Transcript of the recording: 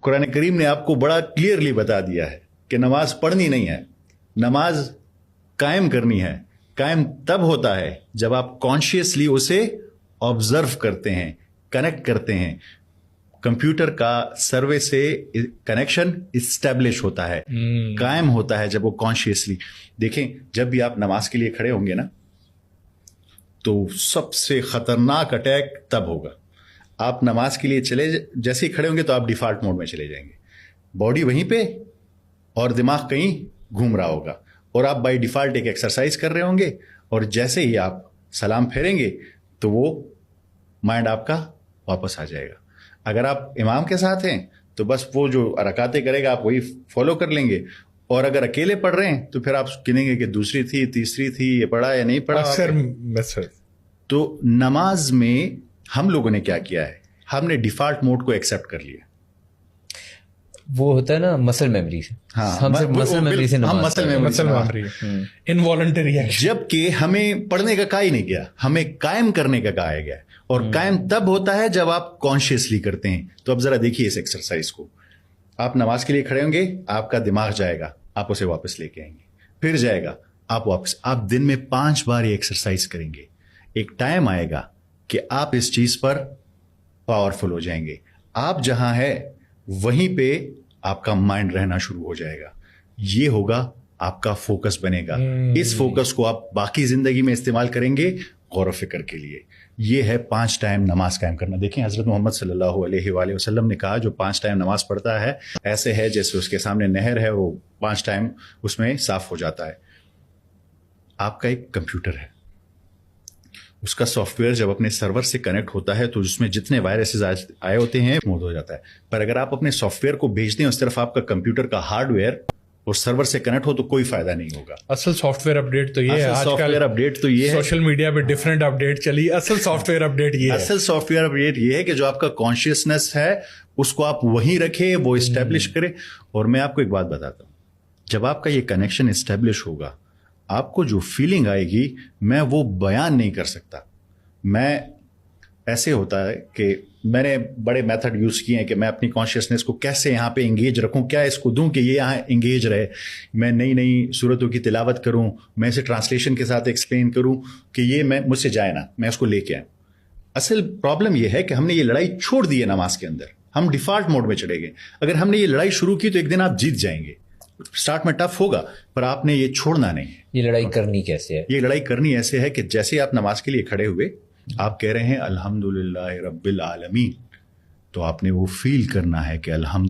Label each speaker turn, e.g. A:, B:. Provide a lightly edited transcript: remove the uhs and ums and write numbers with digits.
A: قرآن کریم نے آپ کو بڑا کلیئرلی بتا دیا ہے کہ نماز پڑھنی نہیں ہے، نماز قائم کرنی ہے. قائم تب ہوتا ہے جب آپ کانشیسلی اسے آبزرو کرتے ہیں، کنیکٹ کرتے ہیں. کمپیوٹر کا سروے سے کنیکشن اسٹیبلش ہوتا ہے، قائم ہوتا ہے جب وہ کانشیسلی. دیکھیں جب بھی آپ نماز کے لیے کھڑے ہوں گے نا تو سب سے خطرناک اٹیک تب ہوگا. آپ نماز کے لیے جیسے ہی کھڑے ہوں گے تو آپ ڈیفالٹ موڈ میں چلے جائیں گے، باڈی وہیں پہ اور دماغ کہیں گھوم رہا ہوگا، اور آپ بائی ڈیفالٹ ایک ایکسرسائز کر رہے ہوں گے، اور جیسے ہی آپ سلام پھیریں گے تو وہ مائنڈ آپ کا واپس آ جائے گا. اگر آپ امام کے ساتھ ہیں تو بس وہ جو حرکاتیں کرے گا آپ وہی فالو کر لیں گے، اور اگر اکیلے پڑھ رہے ہیں تو پھر آپ گنیں گے کہ دوسری تھی، تیسری تھی، یہ پڑھا یا نہیں پڑھا. تو نماز میں ہم لوگوں نے کیا کیا ہے، ہم نے ڈیفالٹ موڈ کو ایکسیپٹ کر لیا.
B: وہ ہوتا ہے نا مسل میموری سے. ہم صرف مسل میموری سے
C: انوالنٹری ہے،
A: جبکہ ہمیں پڑھنے کا کہا ہی نہیں گیا، ہمیں قائم کرنے کا کہا گیا. اور قائم تب ہوتا ہے جب آپ کانشیسلی کرتے ہیں. تو اب ذرا دیکھیے اس ایکسرسائز کو. آپ نماز کے لیے کھڑے ہوں گے، آپ کا دماغ جائے گا، آپ اسے واپس لے کے آئیں گے، پھر جائے گا، آپ واپس. آپ دن میں 5 بار یہ ایکسرسائز کریں گے. ایک ٹائم آئے گا کہ آپ اس چیز پر پاورفل ہو جائیں گے. آپ جہاں ہے وہیں پہ آپ کا مائنڈ رہنا شروع ہو جائے گا. یہ ہوگا آپ کا فوکس بنے گا. اس فوکس کو آپ باقی زندگی میں استعمال کریں گے غور و فکر کے لیے. یہ ہے 5 ٹائم نماز قائم کرنا. دیکھیں حضرت محمد صلی اللہ علیہ وآلہ وسلم نے کہا جو 5 ٹائم نماز پڑھتا ہے ایسے ہے جیسے اس کے سامنے نہر ہے، وہ 5 ٹائم اس میں صاف ہو جاتا ہے. آپ کا ایک کمپیوٹر ہے، اس کا سافٹ ویئر جب اپنے سرور سے کنیکٹ ہوتا ہے تو اس میں جتنے وائرسز آئے ہوتے ہیں موت ہو جاتا ہے. پر اگر آپ اپنے سافٹ ویئر کو بھیج دیں اس طرف آپ کا کمپیوٹر کا ہارڈ ویئر اور سرور سے کنیکٹ ہو تو کوئی فائدہ نہیں ہوگا.
C: اصل سافٹ ویئر اپڈیٹ تو یہ ہے.
A: سافٹ ویئر اپڈیٹ تو یہ ہے،
C: سوشل میڈیا پہ ڈفرینٹ اپڈیٹ چلی. اصل سافٹ ویئر اپڈیٹ یہ ہے.
A: اصل سافٹ ویئر اپڈیٹ یہ ہے کہ جو آپ کا کانشیسنس ہے اس کو آپ وہیں رکھیں، وہ اسٹیبلش کریں. اور میں آپ کو ایک بات بتاتا ہوں، جب آپ کا یہ کنیکشن اسٹیبلش ہوگا آپ کو جو فیلنگ آئے گی میں وہ بیان نہیں کر سکتا. میں ایسے ہوتا ہے کہ میں نے بڑے میتھڈ یوز کیے ہیں کہ میں اپنی کانشیسنس کو کیسے یہاں پہ انگیج رکھوں، کیا اس کو دوں کہ یہ یہاں انگیج رہے. میں نئی نئی صورتوں کی تلاوت کروں، میں اسے ٹرانسلیشن کے ساتھ ایکسپلین کروں کہ یہ میں مجھ سے جائے نا، میں اس کو لے کے آؤں. اصل پرابلم یہ ہے کہ ہم نے یہ لڑائی چھوڑ دی ہے نماز کے اندر، ہم ڈیفالٹ موڈ میں چلے گئے. اگر ہم نے یہ لڑائی شروع کی تو ایک دن آپ جیت جائیں گے. اسٹارٹ میں ٹف ہوگا پر آپ نے یہ چھوڑنا نہیں ہے.
B: یہ لڑائی کرنی کیسے ہے؟
A: یہ لڑائی کرنی ایسے ہے کہ جیسے آپ نماز کے لیے کھڑے ہوئے آپ کہہ رہے ہیں الحمدللہ رب العالمین، تو آپ نے وہ فیل کرنا ہے کہ الحمد